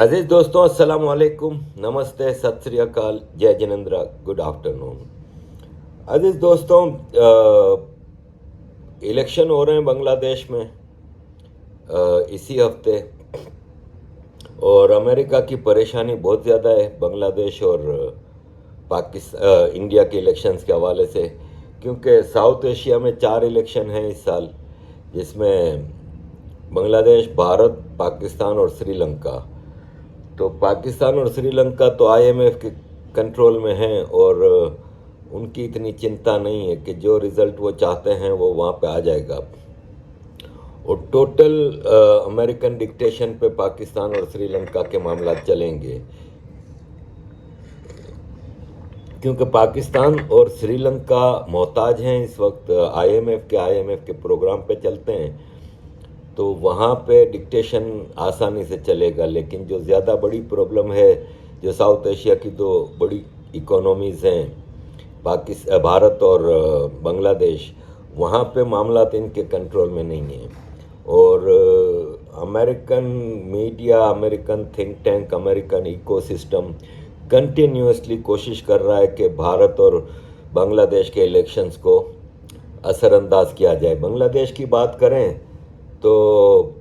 अजीज दोस्तों, अस्सलाम वालेकुम, नमस्ते, सत श्री अकाल, जय जिनेंद्र, गुड आफ्टरनून। अजीज दोस्तों, इलेक्शन हो रहे हैं बांग्लादेश में इसी हफ्ते। और अमेरिका की परेशानी बहुत ज़्यादा है बांग्लादेश और पाकिस्तान इंडिया के इलेक्शंस के हवाले से, क्योंकि साउथ एशिया में 4 इलेक्शन हैं इस साल, जिसमें बांग्लादेश, भारत, पाकिस्तान और श्रीलंका। तो पाकिस्तान और श्रीलंका तो आईएमएफ के कंट्रोल में हैं और उनकी इतनी चिंता नहीं है कि जो रिज़ल्ट वो चाहते हैं वो वहाँ पे आ जाएगा। और टोटल अमेरिकन डिक्टेशन पे पाकिस्तान और श्रीलंका के मामला चलेंगे, क्योंकि पाकिस्तान और श्रीलंका मोहताज हैं इस वक्त आईएमएफ के प्रोग्राम पे चलते हैं, तो वहाँ पे डिक्टेशन आसानी से चलेगा। लेकिन जो ज़्यादा बड़ी प्रॉब्लम है, जो साउथ एशिया की दो बड़ी इकोनॉमीज़ हैं, भारत और बांग्लादेश, वहाँ पे मामला तो इनके कंट्रोल में नहीं है। और American media, American think tank, American ecosystem continuously कोशिश कर रहा है कि भारत और बांग्लादेश के इलेक्शंस को असरअंदाज किया जाए। बांग्लादेश की बात करें तो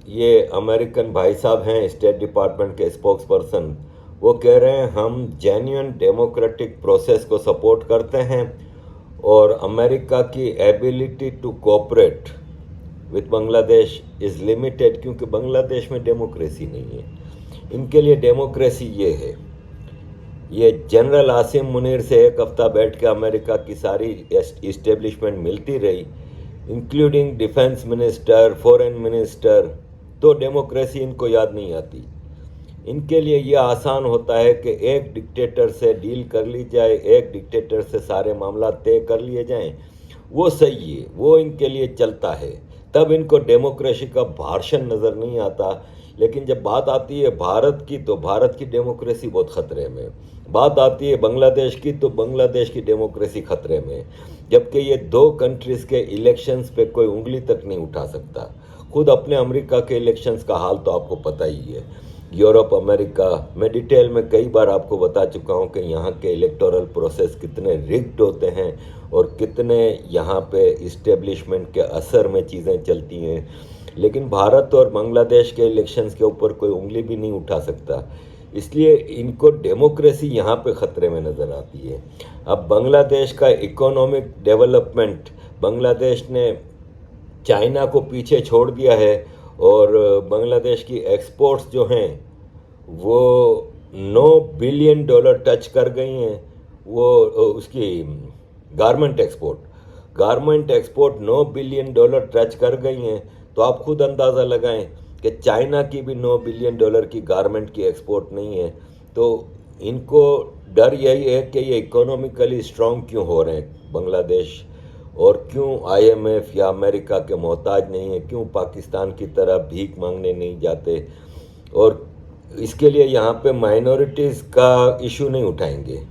ये अमेरिकन भाई साहब हैं, स्टेट डिपार्टमेंट के स्पोक्स पर्सन, वो कह रहे हैं हम जेन्युइन डेमोक्रेटिक प्रोसेस को सपोर्ट करते हैं और अमेरिका की ability to cooperate with Bangladesh is limited, क्योंकि बांग्लादेश में डेमोक्रेसी नहीं है। इनके लिए डेमोक्रेसी ये है। ये जनरल आसिम मुनीर से एक हफ्ता बैठ के अमेरिका की सारी इस्टेब्लिशमेंट मिलती रही, including defence minister, foreign minister, तो डेमोक्रेसी इनको याद नहीं आती। इनके लिए ये आसान होता है कि एक डिक्टेटर से डील कर ली जाए, एक डिक्टेटर से सारे मामला तय कर लिए जाएं, वो सही है, वो इनके लिए चलता है। तब इनको डेमोक्रेसी का भाषण नज़र नहीं आता। लेकिन जब बात आती है भारत की, तो भारत की डेमोक्रेसी बहुत ख़तरे में। बात आती है बांग्लादेश की, तो बांग्लादेश की डेमोक्रेसी ख़तरे में। जबकि ये दो कंट्रीज़ के इलेक्शंस पे कोई उंगली तक नहीं उठा सकता। खुद अपने अमेरिका के इलेक्शंस का हाल तो आपको पता ही है। यूरोप, अमेरिका, मैं डिटेल में कई बार आपको बता चुका हूँ कि यहाँ के इलेक्टोरल प्रोसेस कितने रिग्ड होते हैं और कितने यहाँ पे इस्टेब्लिशमेंट के असर में चीज़ें चलती हैं। लेकिन भारत और बांग्लादेश के इलेक्शंस के ऊपर कोई उंगली भी नहीं उठा सकता, इसलिए इनको डेमोक्रेसी यहाँ पे ख़तरे में नज़र आती है। अब बांग्लादेश का इकोनॉमिक डेवलपमेंट, बांग्लादेश ने चाइना को पीछे छोड़ दिया है और बांग्लादेश की एक्सपोर्ट्स जो हैं वो $9 बिलियन टच कर गई हैं। वो उसकी गारमेंट एक्सपोर्ट $9 बिलियन टच कर गई हैं। तो आप खुद अंदाज़ा लगाएं कि चाइना की भी $9 बिलियन की गारमेंट की एक्सपोर्ट नहीं है। तो इनको डर यही है कि ये इकोनॉमिकली स्ट्रॉन्ग क्यों हो रहे हैं बांग्लादेश, और क्यों आईएमएफ या अमेरिका के मोहताज नहीं है, क्यों पाकिस्तान की तरह भीख मांगने नहीं जाते। और इसके लिए यहाँ पे माइनॉरिटीज़ का इशू नहीं उठाएंगे।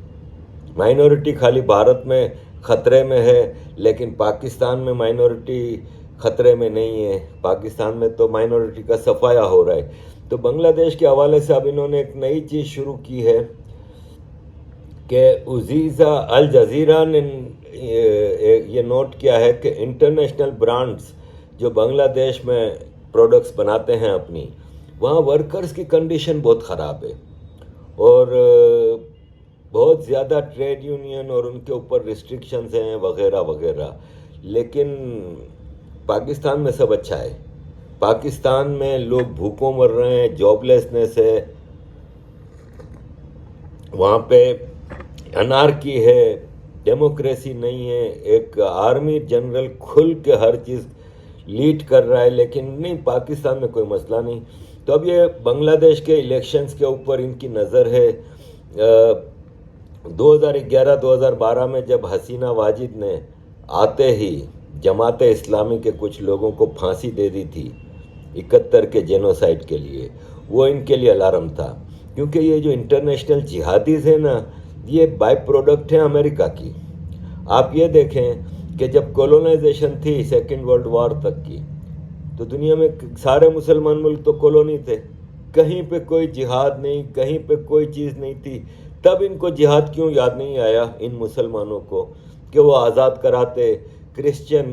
माइनॉरिटी खाली भारत में ख़तरे में है, लेकिन पाकिस्तान में माइनॉरिटी ख़तरे में नहीं है। पाकिस्तान में तो माइनॉरिटी का सफाया हो रहा है। तो बांग्लादेश के हवाले से अब इन्होंने एक नई चीज़ शुरू की है कि उजीज़ा अल जज़ीरा ने ये नोट किया है कि इंटरनेशनल ब्रांड्स जो बांग्लादेश में प्रोडक्ट्स बनाते हैं अपनी, वहाँ वर्कर्स की कंडीशन बहुत ख़राब है और बहुत ज़्यादा ट्रेड यूनियन और उनके ऊपर रिस्ट्रिक्शंस हैं वगैरह वगैरह। लेकिन पाकिस्तान में सब अच्छा है। पाकिस्तान में लोग भूखों मर रहे हैं, जॉबलेसनेस है, वहाँ पे अनार्की है, डेमोक्रेसी नहीं है। एक आर्मी जनरल खुल के हर चीज़ लीड कर रहा है, लेकिन नहीं, पाकिस्तान में कोई मसला नहीं। तो अब ये बांग्लादेश के इलेक्शंस के ऊपर इनकी नज़र है। 2011-2012 में जब हसीना वाजिद ने आते ही जमाते इस्लामी के कुछ लोगों को फांसी दे दी थी 71 के जेनोसाइड के लिए, वो इनके लिए अलार्म था। क्योंकि ये जो इंटरनेशनल जिहादीज़ हैं ना, ये बाय प्रोडक्ट है अमेरिका की। आप ये देखें कि जब कॉलोनाइजेशन थी सेकेंड वर्ल्ड वॉर तक की, तो दुनिया में सारे मुसलमान मुल्क तो कॉलोनी थे। कहीं पे कोई जिहाद नहीं, कहीं पे कोई चीज़ नहीं थी, तब इनको जिहाद क्यों याद नहीं आया इन मुसलमानों को कि वो आज़ाद कराते क्रिश्चियन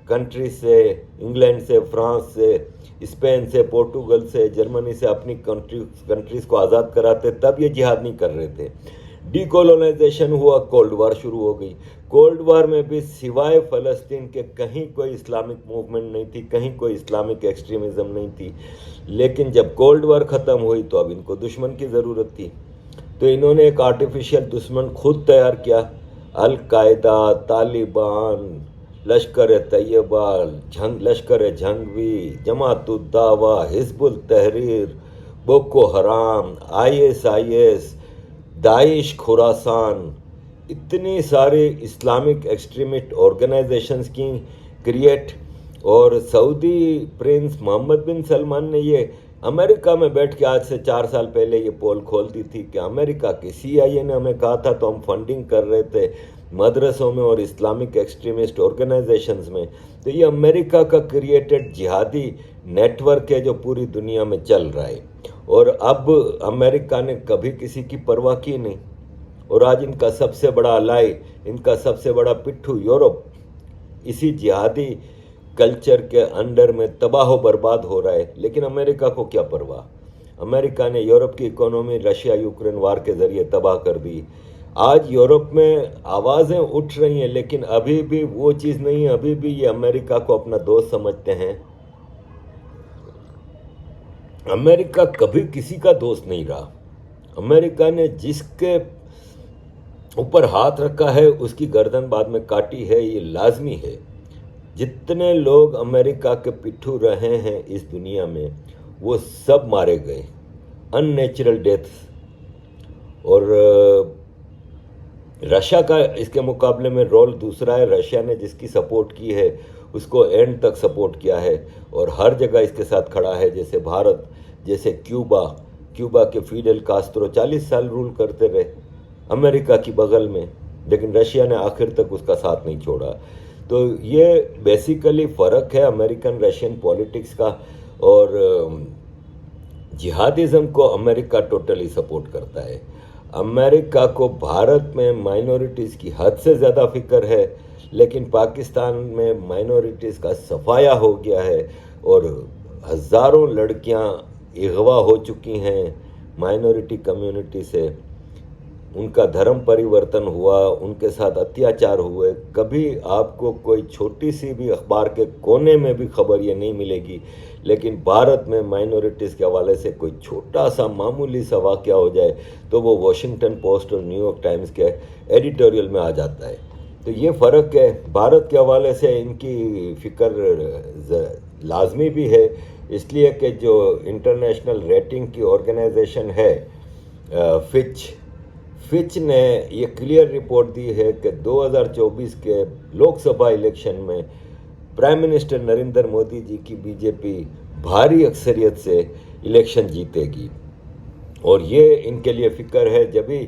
कंट्री से, इंग्लैंड से, फ्रांस से, स्पेन से, पोर्टुगल से, जर्मनी से अपनी कंट्रीज़ को आज़ाद कराते, तब ये जिहाद नहीं कर रहे थे। डीकोलोनाइजेशन हुआ, कोल्ड वार शुरू हो गई। कोल्ड वार में भी सिवाय फ़लस्तीन के कहीं कोई इस्लामिक मूवमेंट नहीं थी, कहीं कोई इस्लामिक एक्सट्रीमिज़म नहीं थी। लेकिन जब कोल्ड वार ख़त्म हुई तो अब इनको दुश्मन की ज़रूरत थी, तो इन्होंने एक आर्टिफिशियल दुश्मन खुद तैयार किया। अल-कायदा, तालिबान, लश्कर तैयबा, लश्कर जंगवी, जमात-उद-दावा, हिज़्बुल तहरीर, बोको हराम, ISIS, दाइश, खुरासान, इतनी सारे इस्लामिक एक्सट्रीमिस्ट ऑर्गेनाइजेशंस की क्रिएट। और सऊदी प्रिंस मोहम्मद बिन सलमान ने ये अमेरिका में बैठ के आज से 4 साल पहले ये पोल खोल दी थी कि अमेरिका की CIA ने हमें कहा था, तो हम फंडिंग कर रहे थे मदरसों में और इस्लामिक एक्सट्रीमिस्ट ऑर्गेनाइजेशंस में। तो ये अमेरिका का क्रिएटेड जिहादी नेटवर्क है जो पूरी दुनिया में चल रहा है। और अब अमेरिका ने कभी किसी की परवाह की नहीं, और आज इनका सबसे बड़ा अलाई, इनका सबसे बड़ा पिट्ठू यूरोप इसी जिहादी कल्चर के अंडर में तबाह बर्बाद हो रहा है। लेकिन अमेरिका को क्या परवाह, अमेरिका ने यूरोप की इकोनॉमी रशिया यूक्रेन वार के ज़रिए तबाह कर दी। आज यूरोप में आवाज़ें उठ रही हैं, लेकिन अभी भी वो चीज़ नहीं है, अभी भी ये अमेरिका को अपना दोस्त समझते हैं। अमेरिका कभी किसी का दोस्त नहीं रहा। अमेरिका ने जिसके ऊपर हाथ रखा है उसकी गर्दन बाद में काटी है, ये लाजमी है। जितने लोग अमेरिका के पिट्ठू रहे हैं इस दुनिया में, वो सब मारे गए, अननेचुरल डेथ्स। और रशिया का इसके मुकाबले में रोल दूसरा है। रशिया ने जिसकी सपोर्ट की है उसको एंड तक सपोर्ट किया है और हर जगह इसके साथ खड़ा है। जैसे भारत, जैसे क्यूबा के फिडेल कास्त्रो 40 साल रूल करते रहे अमेरिका की बगल में, लेकिन रशिया ने आखिर तक उसका साथ नहीं छोड़ा। तो ये बेसिकली फ़र्क है अमेरिकन रशियन पॉलिटिक्स का। और जिहादिज़म को अमेरिका टोटली सपोर्ट करता है। अमेरिका को भारत में माइनॉरिटीज़ की हद से ज़्यादा फिक्र है, लेकिन पाकिस्तान में माइनॉरिटीज़ का सफाया हो गया है और हज़ारों लड़कियां अगवा हो चुकी हैं माइनॉरिटी कम्युनिटी से। उनका धर्म परिवर्तन हुआ, उनके साथ अत्याचार हुए। कभी आपको कोई छोटी सी भी अखबार के कोने में भी खबर ये नहीं मिलेगी, लेकिन भारत में माइनॉरिटीज़ के हवाले से कोई छोटा सा मामूली सा वाक़या हो जाए तो वो वॉशिंगटन पोस्ट और न्यूयॉर्क टाइम्स के एडिटोरियल में आ जाता है। तो ये फ़र्क है। भारत के हवाले से इनकी फ़िक्र लाजमी भी है, इसलिए कि जो इंटरनेशनल रेटिंग की ऑर्गेनाइजेशन है फिच ने ये क्लियर रिपोर्ट दी है कि 2024 के लोकसभा इलेक्शन में प्राइम मिनिस्टर नरेंद्र मोदी जी की बीजेपी भारी अक्सरियत से इलेक्शन जीतेगी। और ये इनके लिए फ़िक्र है। जब भी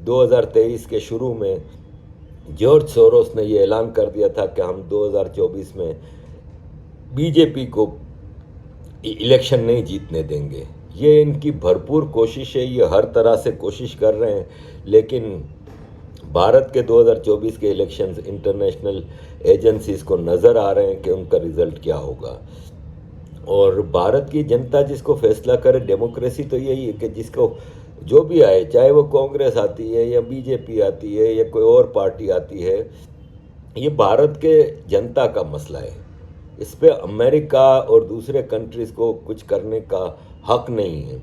2023 के शुरू में जॉर्ज सोरोस ने ये ऐलान कर दिया था कि हम 2024 में बीजेपी को इलेक्शन नहीं जीतने देंगे। ये इनकी भरपूर कोशिश है, ये हर तरह से कोशिश कर रहे हैं, लेकिन भारत के 2024 के इलेक्शंस इंटरनेशनल एजेंसीज़ को नज़र आ रहे हैं कि उनका रिज़ल्ट क्या होगा। और भारत की जनता जिसको फैसला करे, डेमोक्रेसी तो यही है कि जिसको जो भी आए, चाहे वो कांग्रेस आती है या बीजेपी आती है या कोई और पार्टी आती है, ये भारत के जनता का मसला है। इस पे अमेरिका और दूसरे कंट्रीज़ को कुछ करने का हक नहीं है।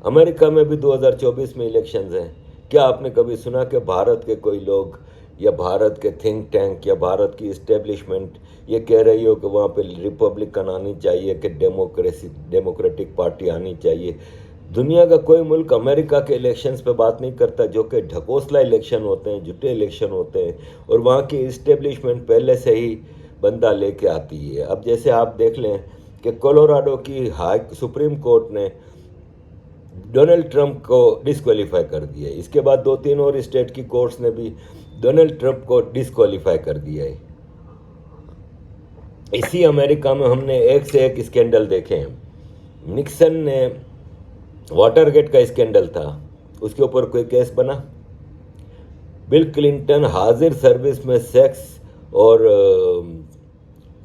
अमेरिका में भी 2024 में इलेक्शंस हैं। क्या आपने कभी सुना कि भारत के कोई लोग या भारत के थिंक टैंक या भारत की इस्टेब्लिशमेंट ये कह रही हो कि वहाँ पे रिपब्लिकन आनी चाहिए, कि डेमोक्रेटिक पार्टी आनी चाहिए? दुनिया का कोई मुल्क अमेरिका के इलेक्शंस पे बात नहीं करता, जो कि ढकोसला इलेक्शन होते हैं, झूठे इलेक्शन होते हैं, और वहाँ की इस्टेब्लिशमेंट पहले से ही बंदा लेके आती है। अब जैसे आप देख लें कि कोलोराडो की सुप्रीम कोर्ट ने डोनाल्ड ट्रंप को डिस्क्वालीफाई कर दिया है। इसके बाद 2-3 और स्टेट की कोर्ट्स ने भी डोनाल्ड ट्रंप को डिस्क्वालीफाई कर दिया है। इसी अमेरिका में हमने एक से एक स्कैंडल देखे हैं। निक्सन ने वाटरगेट का स्कैंडल था, उसके ऊपर कोई केस बना? बिल क्लिंटन हाजिर सर्विस में सेक्स और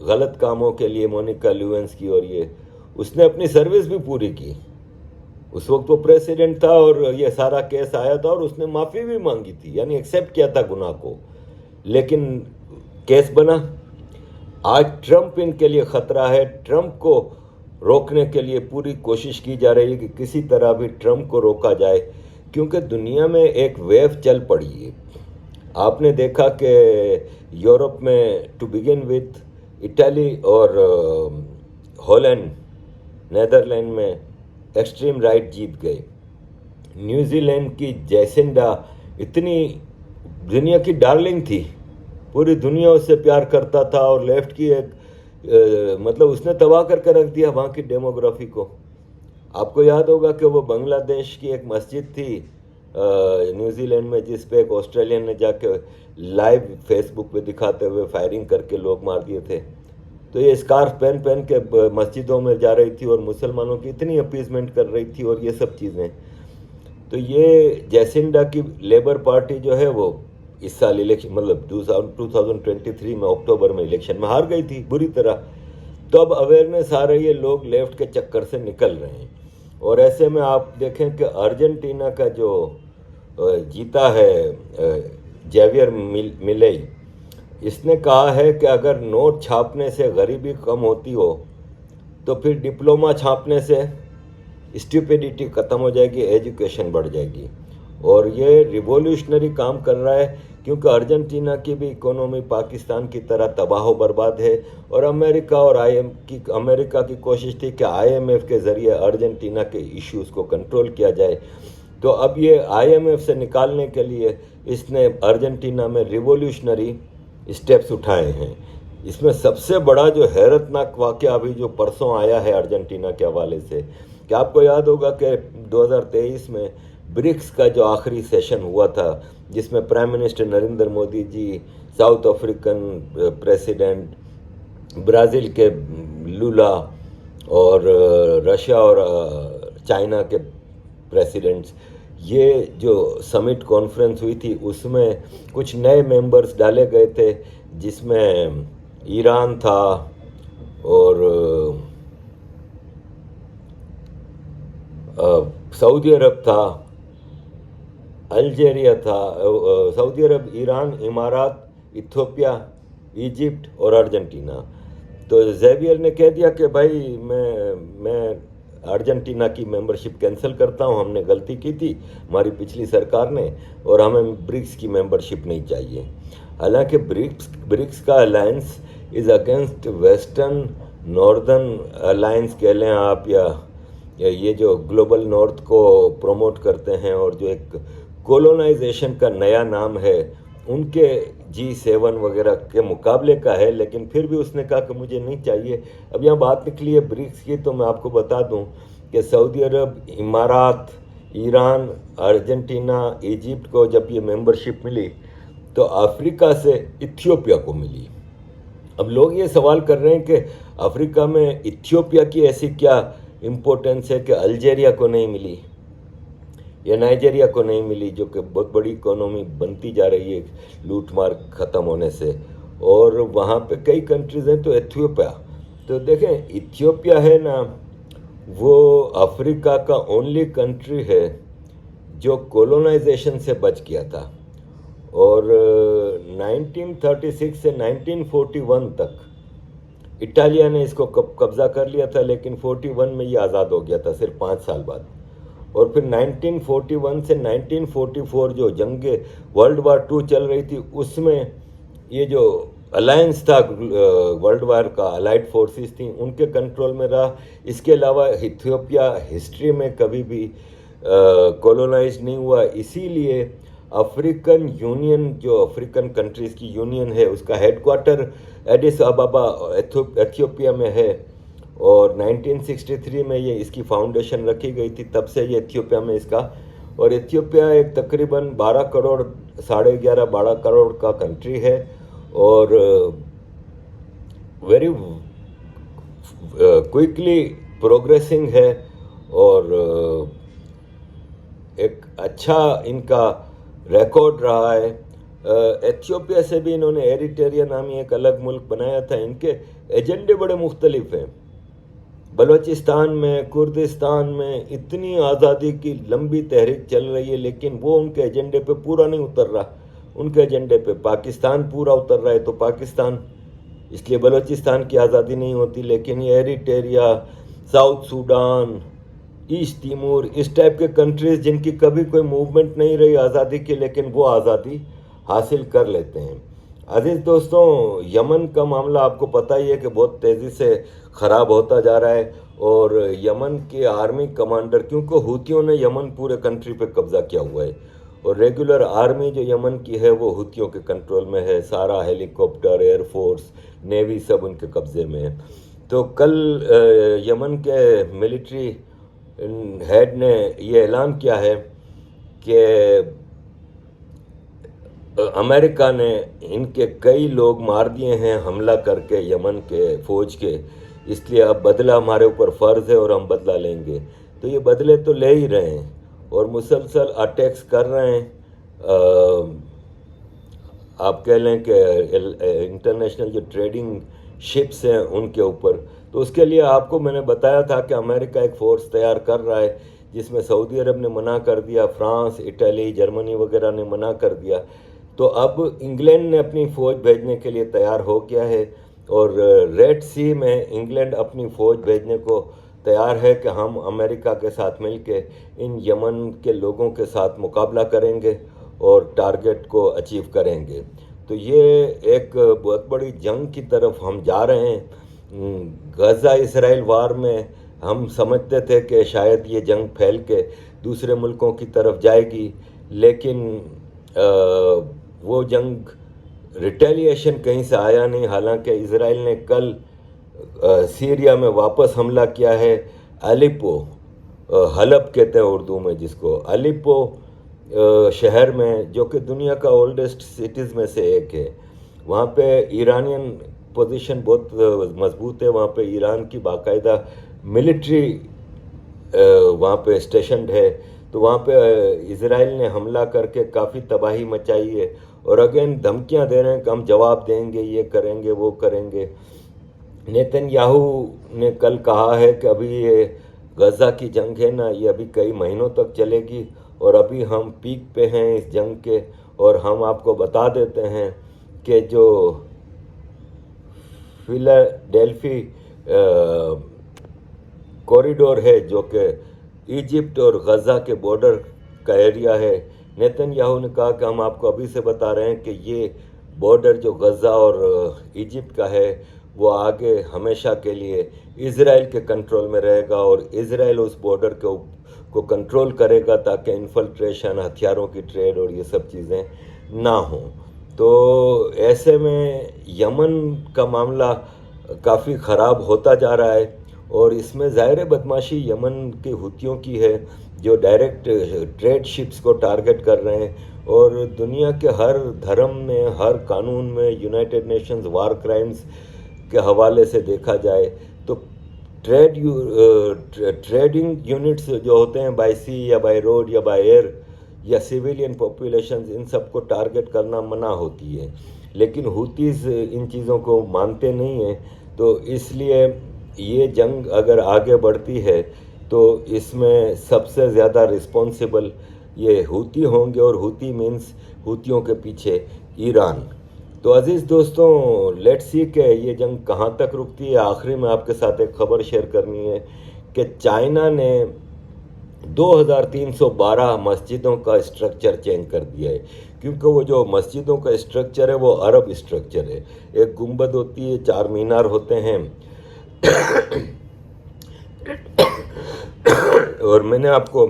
गलत कामों के लिए मोनिका ल्यूएंस की, और ये उसने अपनी सर्विस भी पूरी की। उस वक्त वो प्रेसिडेंट था और ये सारा केस आया था और उसने माफ़ी भी मांगी थी, यानी एक्सेप्ट किया था गुनाह को, लेकिन केस बना। आज ट्रंप इनके लिए ख़तरा है। ट्रंप को रोकने के लिए पूरी कोशिश की जा रही है कि किसी तरह भी ट्रंप को रोका जाए, क्योंकि दुनिया में एक वेव चल पड़ी है। आपने देखा कि यूरोप में टू बिगिन विथ इटली और हॉलैंड, नेदरलैंड में एक्सट्रीम राइट जीत गए। न्यूजीलैंड की जैसिंडा इतनी दुनिया की डार्लिंग थी, पूरी दुनिया उससे प्यार करता था, और लेफ्ट की एक मतलब उसने तबाह करके रख दिया वहाँ की डेमोग्राफी को। आपको याद होगा कि वो बांग्लादेश की एक मस्जिद थी न्यूजीलैंड में, जिस पे एक ऑस्ट्रेलियन ने जाके लाइव फेसबुक पे दिखाते हुए फायरिंग करके लोग मार दिए थे। तो ये स्कार्फ पहन पहन के मस्जिदों में जा रही थी और मुसलमानों की इतनी अपीजमेंट कर रही थी, और ये सब चीज़ें। तो ये जैसिंडा की लेबर पार्टी जो है वो इस साल इलेक्शन, मतलब 2023 में अक्टूबर में इलेक्शन में हार गई थी बुरी तरह। तो अब अवेयरनेस आ रही है, लोग लेफ्ट के चक्कर से निकल रहे हैं। और ऐसे में आप देखें कि अर्जेंटीना का जो जीता है जेवियर मिलेई, इसने कहा है कि अगर नोट छापने से गरीबी कम होती हो तो फिर डिप्लोमा छापने से स्टूपिडिटी ख़त्म हो जाएगी, एजुकेशन बढ़ जाएगी। और ये रिवॉल्यूशनरी काम कर रहा है, क्योंकि अर्जेंटीना की भी इकोनॉमी पाकिस्तान की तरह तबाह बर्बाद है। और अमेरिका की कोशिश थी कि आईएमएफ के ज़रिए अर्जेंटीना के इश्यूज़ को कंट्रोल किया जाए। तो अब ये आईएमएफ से निकालने के लिए इसने अर्जेंटीना में रिवॉल्यूशनरी स्टेप्स उठाए हैं। इसमें सबसे बड़ा जो हैरतनाक वाक़या अभी जो परसों आया है अर्जेंटीना के हवाले से, कि आपको याद होगा कि 2023 में ब्रिक्स का जो आखिरी सेशन हुआ था, जिसमें prime minister Narendra Modi ji, south African president, Brazil के लूला, और रशिया और चाइना के प्रेसिडेंट्स, ये जो समिट कॉन्फ्रेंस हुई थी उसमें कुछ नए मेंबर्स डाले गए थे, जिसमें ईरान था और सऊदी अरब था, अल्जीरिया था, सऊदी अरब, ईरान, इमारात, इथियोपिया, इजिप्ट और अर्जेंटीना। तो जेवियर ने कह दिया कि भाई मैं अर्जेंटीना की मेंबरशिप कैंसिल करता हूं, हमने गलती की थी हमारी पिछली सरकार ने, और हमें ब्रिक्स की मेंबरशिप नहीं चाहिए। हालांकि ब्रिक्स का alliance is against western northern alliance कह लें आप, या ये जो ग्लोबल नॉर्थ को प्रमोट करते हैं और जो एक कोलोनाइजेशन का नया नाम है, उनके G7 वगैरह के मुकाबले का है। लेकिन फिर भी उसने कहा कि मुझे नहीं चाहिए। अब यहाँ बात निकली है ब्रिक्स की, तो मैं आपको बता दूं कि सऊदी अरब, इमारात, ईरान, अर्जेंटीना, इजिप्ट को जब ये मेंबरशिप मिली तो अफ्रीका से इथियोपिया को मिली। अब लोग ये सवाल कर रहे हैं कि अफ्रीका में इथियोपिया की ऐसी क्या इम्पोर्टेंस है कि अल्जीरिया को नहीं मिली या नाइजीरिया को नहीं मिली, जो कि बहुत बड़ी इकोनॉमी बनती जा रही है लूट मार ख़त्म होने से, और वहाँ पे कई कंट्रीज़ हैं। तो इथियोपिया, तो देखें इथियोपिया है ना, वो अफ्रीका का ओनली कंट्री है जो कोलोनाइजेशन से बच गया था। और 1936 से 1941 तक इटालिया ने इसको कब्ज़ा कर लिया था, लेकिन 41 में ये आज़ाद हो गया था, सिर्फ 5 साल बाद। और फिर 1941 से 1944 जो जंग वर्ल्ड वार 2 चल रही थी, उसमें ये जो अलायंस था वर्ल्ड वार का, अलाइड फोर्सेस थी, उनके कंट्रोल में रहा। इसके अलावा इथियोपिया हिस्ट्री में कभी भी कॉलोनाइज नहीं हुआ। इसीलिए अफ्रीकन यूनियन, जो अफ्रीकन कंट्रीज़ की यूनियन है, उसका हेडक्वार्टर एडिस अबाबा एथियोपिया में है। और 1963 में ये इसकी फाउंडेशन रखी गई थी, तब से ये इथियोपिया में इसका, और इथियोपिया एक तकरीबन 12 करोड़, 11.5-12 करोड़ का कंट्री है, और वेरी क्विकली प्रोग्रेसिंग है। और एक अच्छा इनका रिकॉर्ड रहा है। एथियोपिया से भी इन्होंने एरिट्रिया नामी एक अलग मुल्क बनाया था। इनके एजेंडे बड़े मुख्तलिफ हैं। बलूचिस्तान में, कुर्दिस्तान में इतनी आज़ादी की लंबी तहरीक चल रही है, लेकिन वो उनके एजेंडे पे पूरा नहीं उतर रहा। उनके एजेंडे पे पाकिस्तान पूरा उतर रहा है, तो पाकिस्तान, इसलिए बलूचिस्तान की आज़ादी नहीं होती। लेकिन ये Eritrea, south Sudan, east Timor, इस टाइप के कंट्रीज़ जिनकी कभी कोई मूवमेंट नहीं रही आज़ादी की, लेकिन वो आज़ादी हासिल कर लेते हैं। अजीज़ दोस्तों, यमन का मामला आपको पता ही है कि बहुत तेज़ी से ख़राब होता जा रहा है। और यमन के आर्मी कमांडर, क्योंकि हुतियों ने यमन पूरे कंट्री पे कब्ज़ा किया हुआ है, और रेगुलर आर्मी जो यमन की है वो हुतियों के कंट्रोल में है। सारा हेलीकॉप्टर, एयरफोर्स, नेवी सब उनके कब्ज़े में है। तो कल यमन के मिलिट्री हेड ने ये ऐलान किया है कि अमेरिका ने इनके कई लोग मार दिए हैं हमला करके यमन के फ़ौज के, इसलिए अब बदला हमारे ऊपर फ़र्ज़ है और हम बदला लेंगे। तो ये बदले तो ले ही रहे हैं और मुसलसल अटैक्स कर रहे हैं। आप कह लें कि इंटरनेशनल जो ट्रेडिंग शिप्स हैं उनके ऊपर। तो उसके लिए आपको मैंने बताया था कि अमेरिका एक फ़ोर्स तैयार कर रहा है, जिसमें सऊदी अरब ने मना कर दिया, फ्रांस, इटली, जर्मनी वगैरह ने मना कर दिया। तो अब इंग्लैंड ने अपनी फ़ौज भेजने के लिए तैयार हो गया है, और रेड सी में इंग्लैंड अपनी फ़ौज भेजने को तैयार है कि हम अमेरिका के साथ मिलके इन यमन के लोगों के साथ मुकाबला करेंगे और टारगेट को अचीव करेंगे। तो ये एक बहुत बड़ी जंग की तरफ हम जा रहे हैं। गज़ा इसराइल वार में हम समझते थे कि शायद ये जंग फैल के दूसरे मुल्कों की तरफ जाएगी, लेकिन वो जंग रिटेलिएशन कहीं से आया नहीं। हालांकि इज़राइल ने कल सीरिया में वापस हमला किया है। अलिप्पो, हलब कहते हैं उर्दू में जिसको, अलिप्पो शहर में, जो कि दुनिया का ओल्डेस्ट सिटीज़ में से एक है, वहाँ पे ईरानियन पोजीशन बहुत मजबूत है। वहाँ पे ईरान की बाकायदा मिलिट्री वहाँ पे स्टेशनड है। तो वहाँ पे इज़राइल ने हमला करके काफ़ी तबाही मचाई है, और अगेन धमकियाँ दे रहे हैं कि हम जवाब देंगे, ये करेंगे, वो करेंगे। नेतन्याहू ने कल कहा है कि अभी ये गज़ा की जंग है ना, ये अभी कई महीनों तक चलेगी, और अभी हम पीक पे हैं इस जंग के। और हम आपको बता देते हैं कि जो फिलाडेल्फी कॉरिडोर है, जो कि इजिप्ट और गज़ा के बॉर्डर का एरिया है, नेतन्याहू ने कहा कि हम आपको अभी से बता रहे हैं कि ये बॉर्डर जो गज़ा और इजिप्ट का है वो आगे हमेशा के लिए इज़राइल के कंट्रोल में रहेगा, और इज़राइल उस बॉर्डर को कंट्रोल करेगा ताकि इन्फिल्ट्रेशन, हथियारों की ट्रेड और ये सब चीज़ें ना हों। तो ऐसे में यमन का मामला काफ़ी ख़राब होता जा रहा है, और इसमें ज़ाहिर बदमाशी यमन के हुतियों की है, जो डायरेक्ट ट्रेड शिप्स को टारगेट कर रहे हैं। और दुनिया के हर धर्म में, हर कानून में, यूनाइटेड नेशंस वार क्राइम्स के हवाले से देखा जाए तो ट्रेडिंग यूनिट्स जो होते हैं बाय सी या बाय रोड या बाय एयर या सिविलियन पॉपुलेशन, इन सब को टारगेट करना मना होती है। लेकिन हुतीज़ इन चीज़ों को मानते नहीं हैं। तो इसलिए ये जंग अगर आगे बढ़ती है तो इसमें सबसे ज़्यादा रिस्पॉन्सिबल ये हुती होंगे, और हुती मीन्स हुतियों के पीछे ईरान। तो अज़ीज़ दोस्तों, लेट्स सी कि ये जंग कहाँ तक रुकती है। आखिरी में आपके साथ एक ख़बर शेयर करनी है कि चाइना ने 2312 मस्जिदों का स्ट्रक्चर चेंज कर दिया है, क्योंकि वो जो मस्जिदों का स्ट्रक्चर है वो अरब स्ट्रक्चर है। एक गुंबद होती है, 4 मीनार होते हैं। और मैंने आपको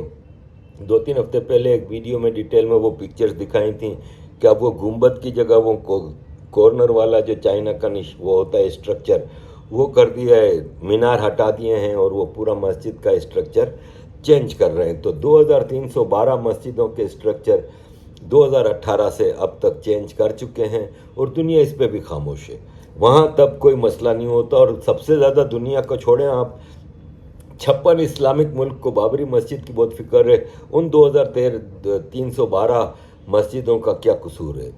2-3 हफ्ते पहले एक वीडियो में डिटेल में वो पिक्चर्स दिखाई थी कि अब वो गुंबद की जगह वो कॉर्नर वाला जो चाइना का वो होता है स्ट्रक्चर, वो कर दिया है, मीनार हटा दिए हैं और वो पूरा मस्जिद का स्ट्रक्चर चेंज कर रहे हैं। तो 2312 मस्जिदों के स्ट्रक्चर 2018 से अब तक चेंज कर चुके हैं, और दुनिया इस पे भी खामोश है। वहाँ तब कोई मसला नहीं होता। और सबसे ज़्यादा दुनिया को छोड़ें आप, 56 इस्लामिक मुल्क को बाबरी मस्जिद की बहुत फिक्र है, उन 2312 मस्जिदों का क्या कसूर है।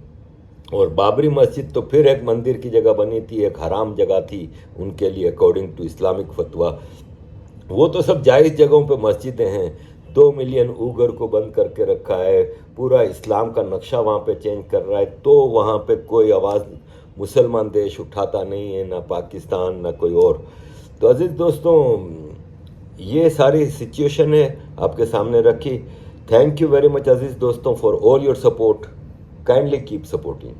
और बाबरी मस्जिद तो फिर एक मंदिर की जगह बनी थी, एक हराम जगह थी उनके लिए अकॉर्डिंग टू इस्लामिक फतवा। वो तो सब जायज़ जगहों पे मस्जिदें हैं। 2 मिलियन उगर को बंद करके रखा है, पूरा इस्लाम का नक्शा वहाँ पे चेंज कर रहा है, तो वहाँ पे कोई आवाज़ मुसलमान देश उठाता नहीं है, ना पाकिस्तान ना कोई और। तो अजीज़ दोस्तों, ये सारी सिचुएशन है आपके सामने रखी। थैंक यू वेरी मच अजीज़ दोस्तों for all your support. Kindly keep supporting.